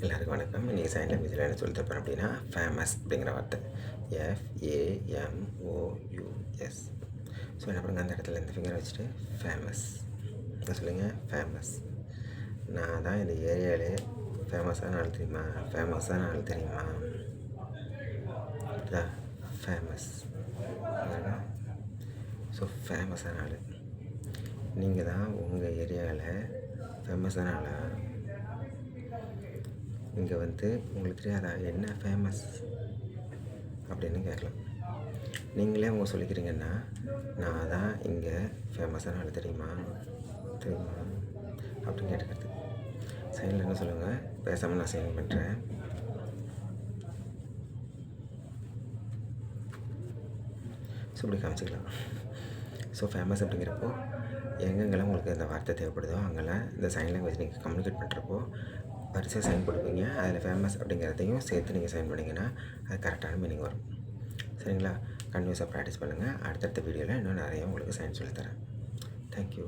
எல்லாருக்கும் வணக்கம். இன்றைக்கி சைன் லாங்குவேஜில் என்ன சொல்லி தரப்போம் அப்படின்னா ஃபேமஸ் அப்படிங்கிற வார்த்தை FAMOUS. ஸோ என்ன பண்ணுங்க, அந்த இடத்துல இந்த ஃபிங்கரை வச்சுட்டு ஃபேமஸ் என்ன சொல்லுங்கள், ஃபேமஸ். நான் தான் இந்த ஏரியாவிலே ஃபேமஸான ஆள் தெரியுமா, ஃபேமஸான ஆள் தெரியுமா, ஃபேமஸ். ஸோ ஃபேமஸான ஆள் நீங்கள் தான் உங்கள் ஏரியாவில் ஃபேமஸான ஆளா? இங்கே வந்து உங்களுக்கு தெரியாதா என்ன ஃபேமஸ் அப்படின்னு கேட்கலாம். நீங்களே அவங்க சொல்லிக்கிறீங்கன்னா நான் தான் இங்கே ஃபேமஸான ஆள் தெரியுமா தெரியுமா அப்படின்னு கேட்டுக்கிறது. சைனில் என்ன சொல்லுங்கள், பேசாமல் நான் சைன் பண்ணுறேன். ஸோ இப்படி காமிச்சிக்கலாம். ஸோ ஃபேமஸ் அப்படிங்கிறப்போ எங்கெங்கெல்லாம் உங்களுக்கு இந்த வார்த்தை தேவைப்படுதோ அங்கெல்லாம் இந்த சைன் லாங்குவேஜ் நீங்கள் கம்யூனிகேட் பண்ணுறப்போ வரிசையாக சைன் கொடுப்பீங்க. அதில் ஃபேமஸ் அப்படிங்கிறதையும் சேர்த்து நீங்கள் சைன் பண்ணிங்கன்னா அது கரெக்டான மீனிங் வரும். சரிங்களா? கன்டினியூஸாக ப்ராக்டிஸ் பண்ணுங்கள். அடுத்தடுத்த வீடியோவில் இன்னும் நிறைய உங்களுக்கு சைன் சொல்லித்தரேன். தேங்க்யூ.